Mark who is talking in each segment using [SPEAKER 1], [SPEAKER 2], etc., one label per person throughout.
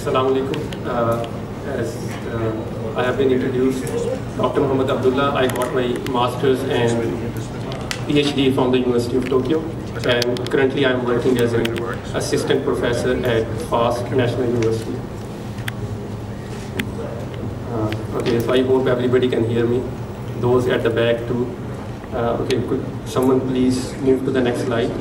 [SPEAKER 1] Assalamu alaikum. As I have been introduced, Dr. Muhammad Abdullah. I got my master's and PhD from the University of Tokyo, and currently I am working as an assistant professor at FAST National University. Okay, so I hope everybody can hear me. Those at the back too. Okay, could someone please move to the next slide?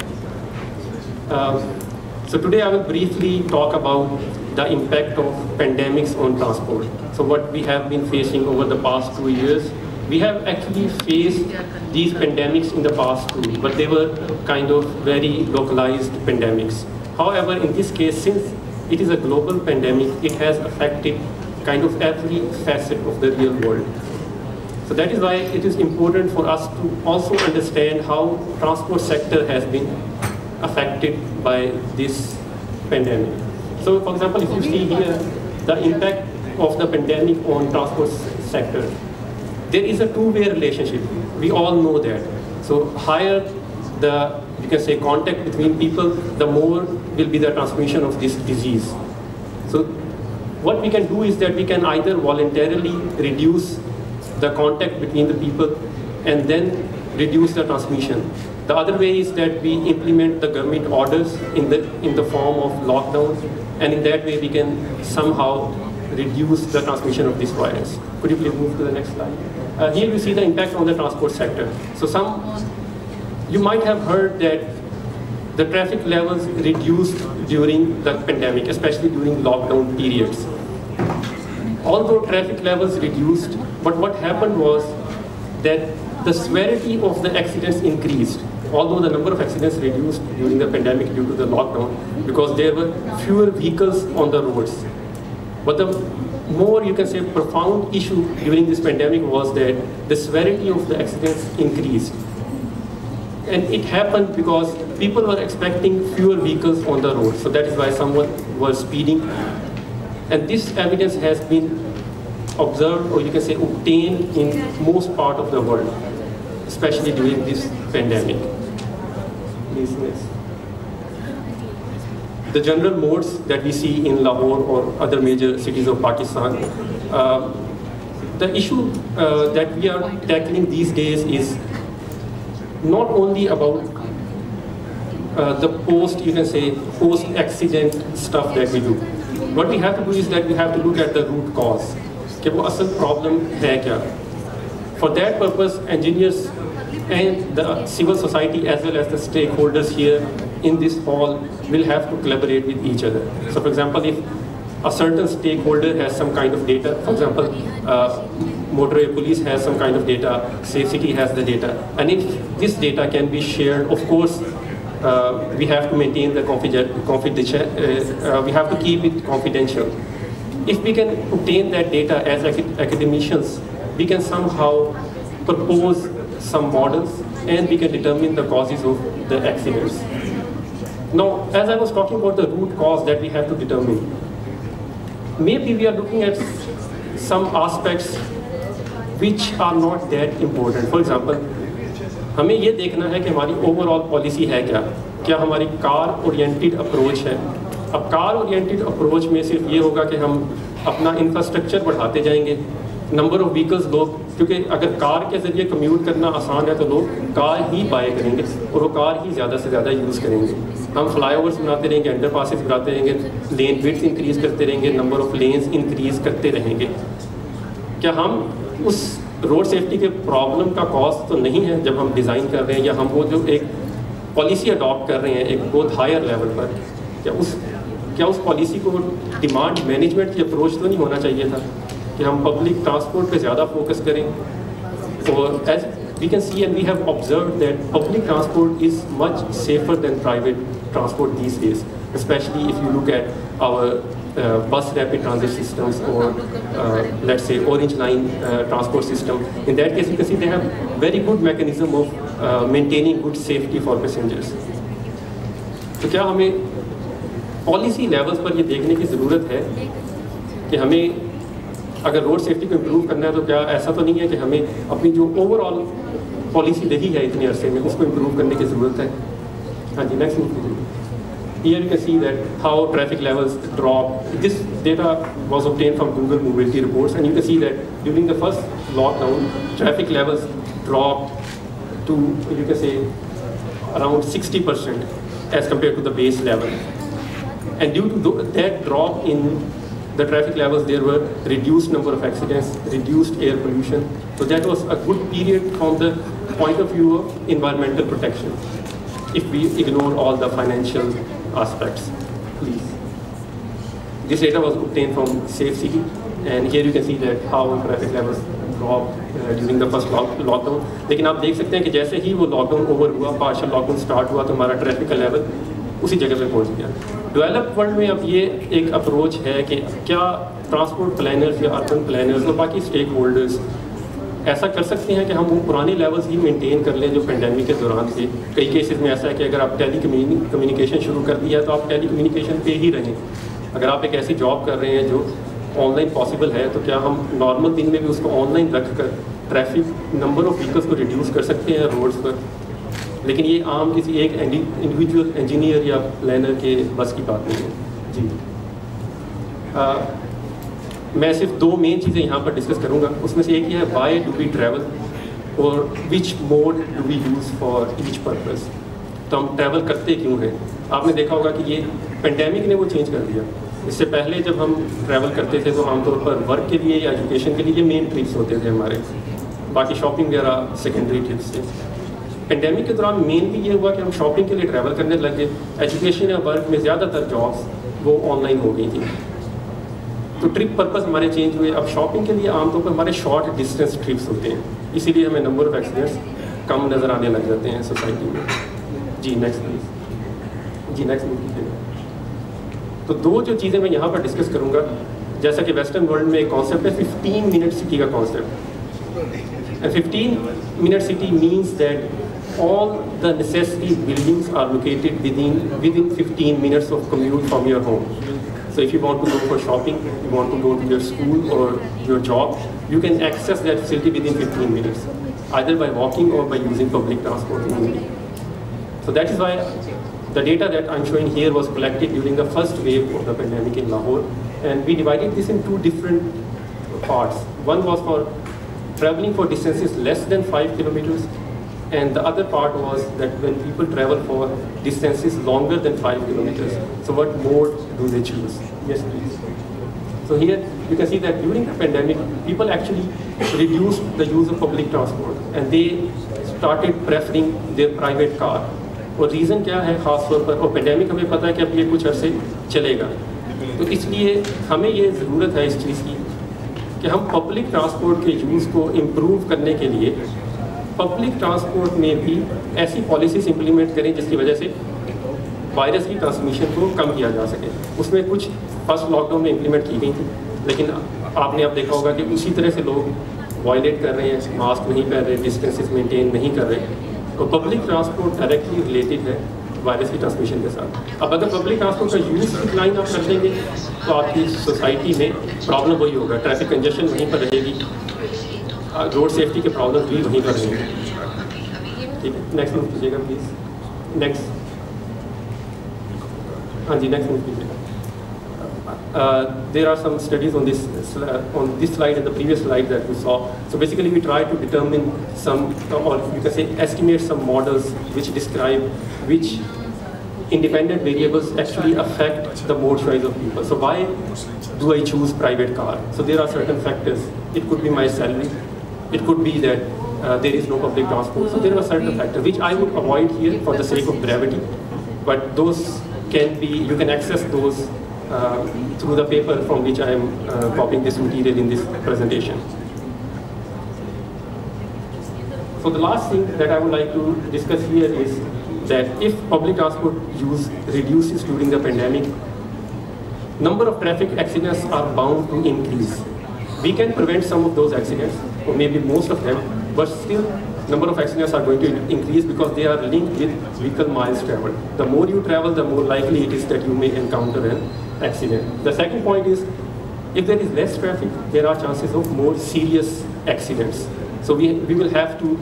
[SPEAKER 1] So today I will briefly talk about the impact of pandemics on transport. So what we have been facing over the past 2 years, we have actually faced these pandemics in the past too, but they were kind of very localized pandemics. However, in this case, since it is a global pandemic, it has affected kind of every facet of the real world. So that is why it is important for us to also understand how transport sector has been affected by this pandemic. So for example, if you see here, the impact of the pandemic on transport sector, there is a two-way relationship. We all know that. So higher the, you can say, contact between people, the more will be the transmission of this disease. So what we can do is that we can either voluntarily reduce the contact between the people and then reduce the transmission. The other way is that we implement the government orders in the form of lockdown, and in that way we can somehow reduce the transmission of this virus. Could you please move to the next slide? Here we see the impact on the transport sector. So you might have heard that the traffic levels reduced during the pandemic, especially during lockdown periods. Although traffic levels reduced, but what happened was that the severity of the accidents increased. Although the number of accidents reduced during the pandemic due to the lockdown, because there were fewer vehicles on the roads. But the more, you can say, profound issue during this pandemic was that the severity of the accidents increased. And it happened because people were expecting fewer vehicles on the road. So that is why someone was speeding. And this evidence has been observed, or you can say obtained, in most part of the world, especially during this pandemic. Please, next. The general modes that we see in Lahore or other major cities of Pakistan, the issue that we are tackling these days is not only about the post-accident stuff that we do. What we have to do is that we have to look at the root cause. कि वो असल problem है क्या? For that purpose, engineers and the civil society as well as the stakeholders here in this hall will have to collaborate with each other. So for example, if a certain stakeholder has some kind of data, for example, motorway police has some kind of data, Safe City has the data, and if this data can be shared, of course, we have to maintain the confidential, we have to keep it confidential. If we can obtain that data as academicians, we can somehow propose some models and we can determine the causes of the accidents. Now, as I was talking about the root cause that we have to determine, maybe we are looking at some aspects which are not that important. For example, हमें ये देखना है कि हमारी overall policy है क्या हमारी car oriented approach है. अब कार ओरिएंटेड अप्रोच में सिर्फ ये होगा कि हम अपना इंफ्रास्ट्रक्चर बढ़ाते जाएंगे, नंबर ऑफ व्हीकल्स लोग, क्योंकि अगर कार के ज़रिए कम्यूट करना आसान है तो लोग कार ही बाय करेंगे और वो कार ही ज़्यादा से ज़्यादा यूज़ करेंगे. हम फ्लाईओवर्स बनाते रहेंगे, अंडरपासेस बनाते रहेंगे, लेन विड्थ इंक्रीज़ करते रहेंगे, नंबर ऑफ लेन्स इंक्रीज़ करते रहेंगे. क्या हम उस रोड सेफ्टी के प्रॉब्लम का कॉज तो नहीं है जब हम डिज़ाइन कर रहे हैं, या हम वो जो एक पॉलिसी अडॉप्ट कर रहे हैं एक बहुत हायर लेवल पर, क्या उस पॉलिसी को डिमांड मैनेजमेंट की अप्रोच तो नहीं होना चाहिए था कि हम पब्लिक ट्रांसपोर्ट पे ज़्यादा फोकस करें. और as we can see and we have observed that public transport is much safer than private transport these days, especially if you look at our bus rapid transit systems or let's say orange line transport system. In that case, you can see they have very good mechanism of maintaining good safety for passengers. तो क्या हमें policy levels पर ये देखने की ज़रूरत है कि हमें अगर रोड सेफ्टी को इम्प्रूव करना है तो क्या ऐसा तो नहीं है कि हमें अपनी जो ओवरऑल पॉलिसी रही है इतने अरसे में उसको इम्प्रूव करने की ज़रूरत है. हाँ जी, नेक्स्ट मूव कीजिए. Here you can see that how traffic levels drop. This data was obtained from Google Mobility Reports, and you can see that during the first lockdown, traffic levels dropped to, you can say, around 60% as compared to the base level. And due to that drop in the traffic levels, there were reduced number of accidents, reduced air pollution. So that was a good period from the point of view of environmental protection, if we ignore all the financial aspects, please. This data was obtained from Safe City, and here you can see that how traffic levels dropped during the first lockdown. लेकिन आप देख सकते हैं कि जैसे ही वो lockdown over हुआ, partial lockdown start हुआ, तो हमारा ट्रैफिक का लेवल उसी जगह पे पहुंच गया। डेवलप्ड वर्ल्ड में अब ये एक अप्रोच है कि क्या ट्रांसपोर्ट प्लानर्स या अर्बन प्लानर्स और बाकी स्टेक होल्डर्स ऐसा कर सकते हैं कि हम वो पुराने लेवल्स ही मेंटेन कर लें जो पेंडेमिक के दौरान थे। कई केसेस में ऐसा है कि अगर आप कम्युनिकेशन शुरू कर दिया तो आप टेलीकम्युनिकेशन पे ही रहें। अगर आप एक ऐसी जॉब कर रहे हैं जो ऑनलाइन पॉसिबल है, तो क्या हम नॉर्मल दिन में भी उसको ऑनलाइन रख कर ट्रैफिक नंबर ऑफ व्हीकल्स को रिड्यूस कर सकते हैं रोड्स पर? लेकिन ये आम किसी एक इंडिविजुअल इंजीनियर या प्लानर के बस की बात नहीं है जी। मैं सिर्फ दो मेन चीज़ें यहाँ पर डिस्कस करूँगा। उसमें से एक ही है वाई डू वी ट्रैवल और which mode do we use for each purpose. तो हम ट्रैवल करते क्यों हैं? आपने देखा होगा कि ये पेंडेमिक ने वो चेंज कर दिया। इससे पहले जब हम ट्रैवल करते थे तो आमतौर पर वर्क के लिए या एजुकेशन के लिए ये मेन ट्रिप्स होते थे हमारे, बाकी शॉपिंग वगैरह सेकेंडरी ट्रिप्स थे। पेंडेमिक के दौरान मेनली ये हुआ कि हम शॉपिंग के लिए ट्रैवल करने लगे। एजुकेशन या वर्क में ज़्यादातर जॉब्स वो ऑनलाइन हो गई थी, तो ट्रिप पर्पस हमारे चेंज हुए। अब शॉपिंग के लिए आमतौर पर हमारे शॉर्ट डिस्टेंस ट्रिप्स होते हैं, इसीलिए हमें नंबर ऑफ एक्सीडेंट्स कम नज़र आने लग जाते हैं सोसाइटी में जी। नेक्स्ट प्लीज़ जी, नेक्स्ट कीजिएगा। तो दो जो चीज़ें मैं यहाँ पर डिस्कस करूँगा, जैसा कि वेस्टर्न वर्ल्ड में एक कॉन्सेप्ट है 15 मिनट सिटी का concept. 15 minute city means that all the necessary buildings are located within 15 minutes of commute from your home. So if you want to go for shopping, you want to go to your school or your job, you can access that facility within 15 minutes, either by walking or by using public transport. So that is why the data that I'm showing here was collected during the first wave of the pandemic in Lahore, and we divided this in two different parts. One was for traveling for distances less than 5 kilometers, and the other part was that when people travel for distances longer than 5 kilometers, so what mode do they choose? Yes, please. So here you can see that during the pandemic, people actually reduced the use of public transport and they started preferring their private car. और reason क्या है ख़ास तौर पर, और pandemic हमें पता है कि अब ये कुछ अरसे चलेगा, तो इसलिए हमें ये ज़रूरत है इस चीज़ की कि हम पब्लिक ट्रांसपोर्ट के यूज़ को इम्प्रूव करने के लिए पब्लिक ट्रांसपोर्ट में भी ऐसी पॉलिसीज इम्प्लीमेंट करें जिसकी वजह से वायरस की ट्रांसमिशन को कम किया जा सके। उसमें कुछ फर्स्ट लॉकडाउन में इम्प्लीमेंट की गई थी, लेकिन आपने अब देखा होगा कि उसी तरह से लोग वायलेट कर रहे हैं, मास्क नहीं पहन रहे, डिस्टेंसेस मेंटेन नहीं कर रहे। तो पब्लिक ट्रांसपोर्ट डायरेक्टली रिलेटेड है वायरस की ट्रांसमिशन के साथ। अब अगर पब्लिक ट्रांसपोर्ट का यूज़ डिक्लाइन आप कर देंगे तो आपकी सोसाइटी में प्रॉब्लम वही होगा, ट्रैफिक कंजेशन वहीं पर रहेगी, रोड सेफ्टी के प्रॉब्लम भी वहीं पर रहेंगे। ठीक है, नेक्स्ट मूव कीजिएगा प्लीज़। नेक्स्ट, हाँ जी, नेक्स्ट मूव कीजिएगा। There are some studies on this slide and the previous slide that we saw. So basically we try to determine some, or you can say estimate some models which describe which independent variables actually affect the mode choice of people. So why do I choose private car? So there are certain factors. It could be my salary. It could be that there is no public transport. So there are certain factors which I would avoid here for the sake of brevity. But those can be, you can access those through the paper from which I am copying this material in this presentation. So the last thing that I would like to discuss here is that if public transport use reduces during the pandemic, number of traffic accidents are bound to increase. We can prevent some of those accidents, or maybe most of them, but still number of accidents are going to increase because they are linked with vehicle miles traveled. The more you travel, the more likely it is that you may encounter an accident. The second point is, if there is less traffic, there are chances of more serious accidents. So we will have to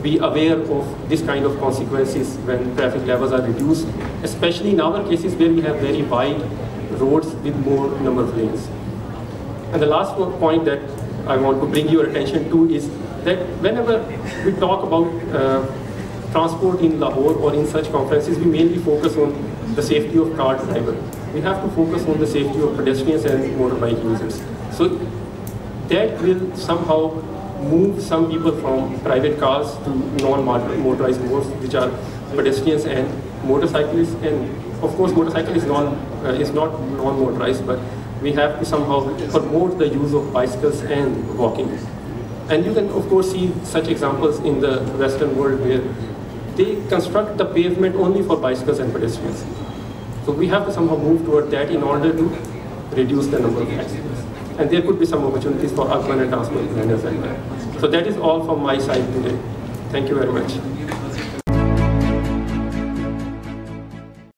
[SPEAKER 1] be aware of this kind of consequences when traffic levels are reduced, especially in our cases where we have very wide roads with more number of lanes. And the last point that I want to bring your attention to is that whenever we talk about transport in Lahore or in such conferences, we mainly focus on the safety of car driver. We have to focus on the safety of pedestrians and motorbike users. So that will somehow move some people from private cars to non-motorized modes, which are pedestrians and motorcyclists. And of course, motorcycle is not non-motorized, but we have to somehow promote the use of bicycles and walking. And you can, of course, see such examples in the Western world where they construct the pavement only for bicycles and pedestrians. So we have to somehow move toward that in order to reduce the number of accidents. And there could be some opportunities for urban and transport planners as well. So that is all from my side today. Thank you very much.